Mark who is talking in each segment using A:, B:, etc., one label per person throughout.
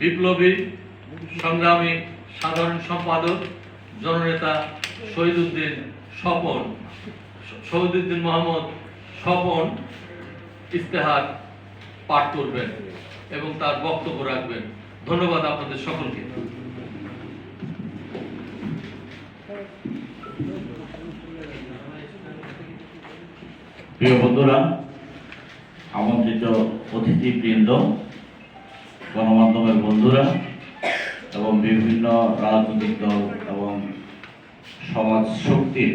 A: বিপ্লবী সংগ্রামী সাধারণ সম্পাদক জননেতা শহীদুদ্দিন মোহাম্মদ স্বপন ইস্তেহার পাঠ করবেন এবং তার বক্তব্য রাখবেন। ধন্যবাদ আপনাদের সকলকে।
B: প্রিয় বন্ধুরা, আমন্ত্রিত অতিথিবৃন্দ, গণমাধ্যমের বন্ধুরা এবং বিভিন্ন রাজনৈতিক দল এবং সমাজ শক্তির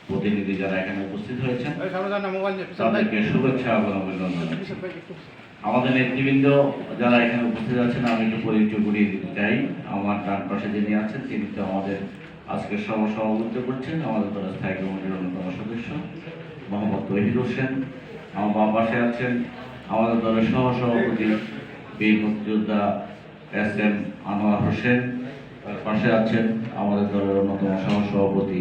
B: প্রতিনিধি যারা এখানে উপস্থিত হয়েছেন, তাদেরকে শুভেচ্ছা এবং অভিনন্দন। আমাদের নেতৃবৃন্দ যারা এখানে উপস্থিত আছেন, আমি একটু পরিচয় করিয়ে দিতে চাই। আমার ডান পাশে যিনি আছেন তিনি তো আমাদের আজকের সভাপতিত্ব করছেন, আমাদের দলের স্থায়ী কমিটির অন্যতম সদস্য মোহাম্মদ তৌহিদ হোসেন। আমার বাম পাশে আছেন আমাদের দলের সহসভাপতি বীর মুক্তিযোদ্ধা SM আনোয়ার হোসেন। তার পাশে আছেন আমাদের দলের অন্যতম সহসভাপতি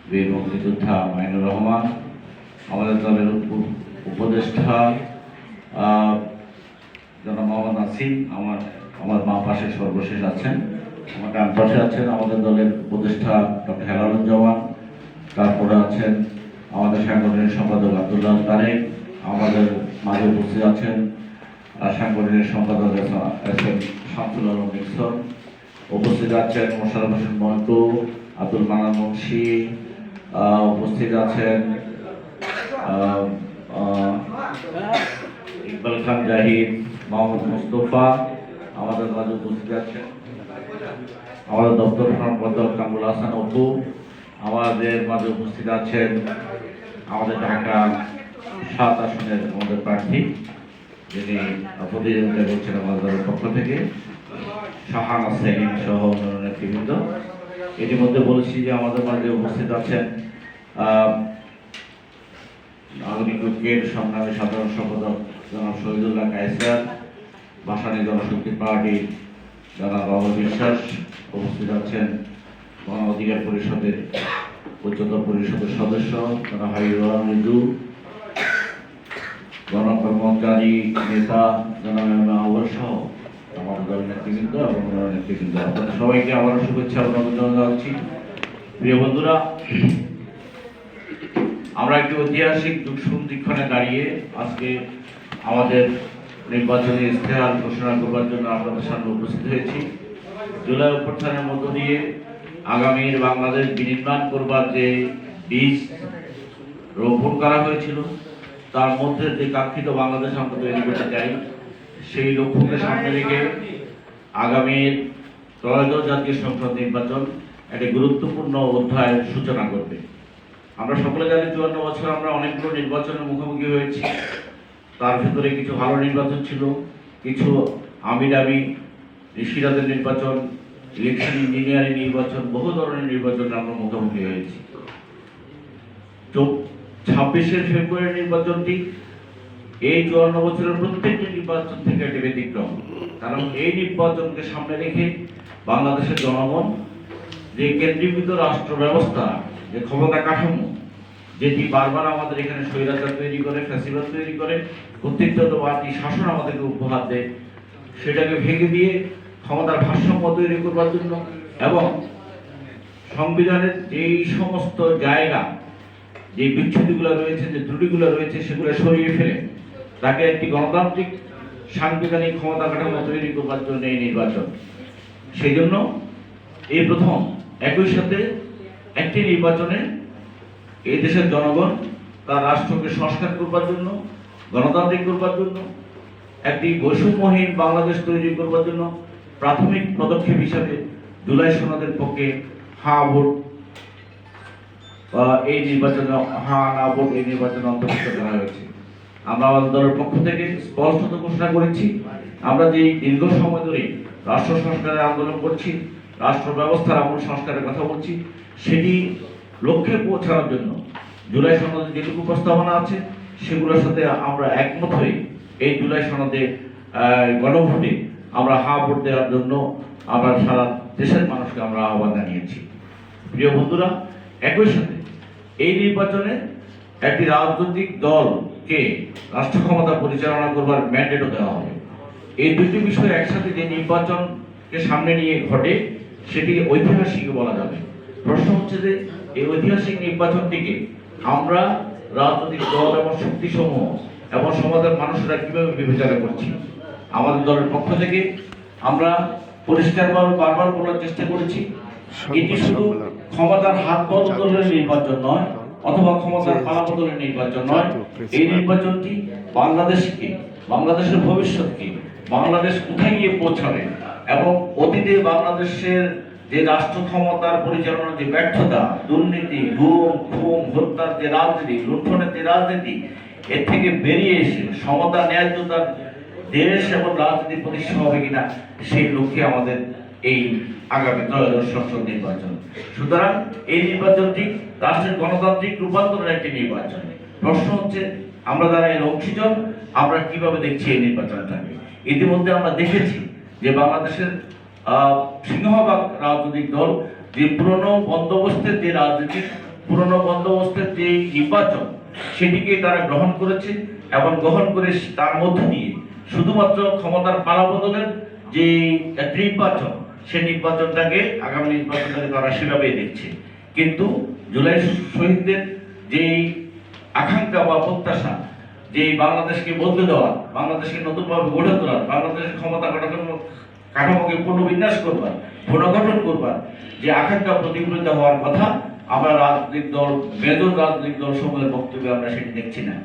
B: বীর মুক্তিযোদ্ধা মাইনুর রহমান। আমাদের দলের উপদেষ্টা জনাব মোহাম্মদ নাসিম আমার বাম পাশে সর্বশেষ আছেন। আমার ডান পাশে আছেন আমাদের দলের উপদেষ্টা ডক্টর হেলালুজ্জামান। তারপরে আছেন আমাদের সাংগঠনিক সম্পাদক আব্দুল্লাহ তারেক। আমাদের মাঝে উপস্থিত আছেন সাংগঠনিক সম্পাদক SM শামসুল আলম মিক্সর। উপস্থিত আছেন মোশাররফ হোসেন মন্টু, আব্দুল মানান মুন্সি। উপস্থিত আছেন ইকবাল খান জাহিদ, মোহাম্মদ মুস্তফা। আমাদের মাঝে উপস্থিত আছেন আমাদের দপ্তর সম্পাদক কামরুল হাসান অপু। আমাদের মাঝে উপস্থিত আছেন আমাদের ঢাকা 7 আসনের আমাদের প্রার্থী যিনি প্রতিযোগিতা করছেন আমাদের পক্ষ থেকে, শাহানা সেলিম সহ অন্যান্য নেতৃবৃন্দ। ইতিমধ্যে বলেছি যে আমাদের মাঝে উপস্থিত আছেন আধুনিক ঐক্যের সংগ্রামী সাধারণ সম্পাদক জনাব শহীদুল্লাহ কায়সার, ভাসানী জনশক্তি পার্টির জনাব বাবর বিশ্বাস। উপস্থিত আছেন গণ অধিকার পরিষদের উচ্চতর পরিষদের সদস্য জনাব হাবিবুর রহমান রিজু, গণকর্মচারী নেতা জনাব আউয়াল সহ আমাদের দলের নেতৃবৃন্দ এবং নেতৃবৃন্দ। আপনাদের সবাইকে আবারও শুভেচ্ছা এবং অভিনন্দন জানাচ্ছি। প্রিয় বন্ধুরা, আমরা একটি ঐতিহাসিক যুগ সন্ধিক্ষণে দাঁড়িয়ে আজকে আমাদের নির্বাচনী ইশতেহার ঘোষণা করবার জন্য আপনাদের সামনে উপস্থিত হয়েছি। জুলাই অভ্যুত্থানের মধ্য দিয়ে আগামীর বাংলাদেশ বিনির্মাণ করবার যে বীজ রোপণ করা হয়েছিল, তার মধ্যে যে কাঙ্ক্ষিত বাংলাদেশ আমরা তৈরি করতে চাই, সেই লক্ষ্যকে সামনে রেখে আগামীর ত্রয়োদশ জাতীয় সংসদ নির্বাচন একটি গুরুত্বপূর্ণ অধ্যায়ের সূচনা করবে। আমরা সকলে জানি 54 বছর আমরা অনেকগুলো নির্বাচনের মুখোমুখি হয়েছি। তার ভিতরে কিছু ভালো নির্বাচন ছিল, কিছু আমিরামি ঋষিরাদের নির্বাচন, ইলেকশন ইঞ্জিনিয়ারিং নির্বাচন, বহু ধরনের নির্বাচনে আমরা মুখোমুখি হয়েছি। 26শে ফেব্রুয়ারি নির্বাচনটি এই 54 বছরের প্রত্যেকটি নির্বাচন থেকে একটি ব্যতিক্রম। কারণ এই নির্বাচনকে সামনে রেখে বাংলাদেশের জনগণ যে কেন্দ্রীভূত রাষ্ট্র ব্যবস্থা, যে ক্ষমতা কাঠামো, যেটি বারবার আমাদের এখানে স্বৈরাচার তৈরি করে, ফ্যাসিবাদ তৈরি করে, কর্তৃত্ববাদী শাসন আমাদেরকে উপহার দেয়, সেটাকে ভেঙে দিয়ে ক্ষমতার ভারসাম্য তৈরি করবার জন্য এবং সংবিধানের যেই সমস্ত জায়গা, যে বিচ্ছুতিগুলো রয়েছে, যে ত্রুটিগুলো রয়েছে, সেগুলো সরিয়ে ফেলে তাকে একটি গণতান্ত্রিক সাংবিধানিক ক্ষমতা কাঠামো তৈরি করবার জন্য এই নির্বাচন। সেই জন্য এই প্রথম একই সাথে একটি নির্বাচনে এই দেশের জনগণ তার রাষ্ট্রকে সংস্কার করবার জন্য, গণতান্ত্রিক করবার জন্য, একটি বৈষম্যহীন বাংলাদেশ তৈরি করবার জন্য প্রাথমিক পদক্ষেপ হিসাবে জুলাই সনদের পক্ষে হা ভোট এই নির্বাচনে এই নির্বাচনে অন্তর্ভুক্ত করা হয়েছে। আমরা আমাদের দলের পক্ষ থেকে স্পষ্টত ঘোষণা করেছি, আমরা যে দীর্ঘ সময় ধরে রাষ্ট্র সংস্কারের আন্দোলন করছি, রাষ্ট্র ব্যবস্থার আমূল সংস্কারের কথা বলছি, সেটি লক্ষ্যে পৌঁছানোর জন্য জুলাই সনদে যেটুকু প্রস্তাবনা আছে সেগুলোর সাথে আমরা একমত হয়ে এই জুলাই সনদে গণভোটে আমরা হা ভোট দেওয়ার জন্য আমরা সারা দেশের মানুষকে আমরা আহ্বান জানিয়েছি। প্রিয় বন্ধুরা, একই সাথে এই নির্বাচনে একটি রাজনৈতিক দলকে রাষ্ট্র ক্ষমতা পরিচালনা করবার ম্যান্ডেটও দেওয়া হবে। এই দুটি বিষয় একসাথে যে নির্বাচনকে সামনে নিয়ে ঘটে সেটি ঐতিহাসিক বলা যাবে। প্রশ্ন হচ্ছে যে এই ঐতিহাসিক নির্বাচনটিকে আমরা রাজনৈতিক দল এবং শক্তিসমূহ এবং সমাজের মানুষরা কিভাবে বিবেচনা করছি। আমাদের দলের পক্ষ থেকে আমরা পরিষ্কারভাবে বারবার বলার চেষ্টা করেছি, এটি শুধু ক্ষমতার হাত বদলের নির্বাচন নয় অথবা ক্ষমতার পালা বদলের নির্বাচন নয়। এই নির্বাচনটি বাংলাদেশকে, বাংলাদেশের ভবিষ্যৎকে, বাংলাদেশ কোথায় গিয়ে পৌঁছাবে এবং অতীতে বাংলাদেশের যে রাষ্ট্র ক্ষমতার পরিচালনার যে ব্যর্থতা, দুর্নীতি, গুম খুম হত্যার যে রাজনীতি, লুণ্ঠনের যে রাজনীতি, এর থেকে বেরিয়ে এসে সমতা ন্যায্যতার দেশ এবং রাজনীতি প্রতিষ্ঠা হবে কিনা সেই লক্ষ্যে আমাদের এই আগামী ত্রয়োদশ সংসদ নির্বাচন। সুতরাং এই নির্বাচনটি রাষ্ট্রের গণতান্ত্রিক রূপান্তরের একটি নির্বাচন। প্রশ্ন হচ্ছে আমরা যারা এর অংশীজন আমরা কিভাবে দেখছি এই নির্বাচনটাকে। ইতিমধ্যে আমরা দেখেছি যে বাংলাদেশের সিংহভাগ রাজনৈতিক দল যে পুরনো বন্দোবস্তের যে রাজনীতি, পুরনো বন্দোবস্তের যে নির্বাচন সেটিকে তারা গ্রহণ করেছে এবং গ্রহণ করে তার মধ্য দিয়ে শুধুমাত্র ক্ষমতার পালাবদলের যে নির্বাচন সেই নির্বাচনটাকে, আগামী নির্বাচনটাকে তারা সেভাবেই দেখছে। কিন্তু জুলাই শহীদদের যে আকাঙ্ক্ষা বা প্রত্যাশা, যে বাংলাদেশকে বদলে দেওয়া, বাংলাদেশকে নতুনভাবে গড়ে তোলার, বাংলাদেশের ক্ষমতা কাঠামোকে পুনর্বিন্যাস করবার, পুনর্গঠন করবার যে আকাঙ্ক্ষা প্রতিফলিত হওয়ার কথা, আমরা রাজনৈতিক দল, মেজর রাজনৈতিক দল সমূহের বক্তব্যে আমরা সেটি দেখছি না।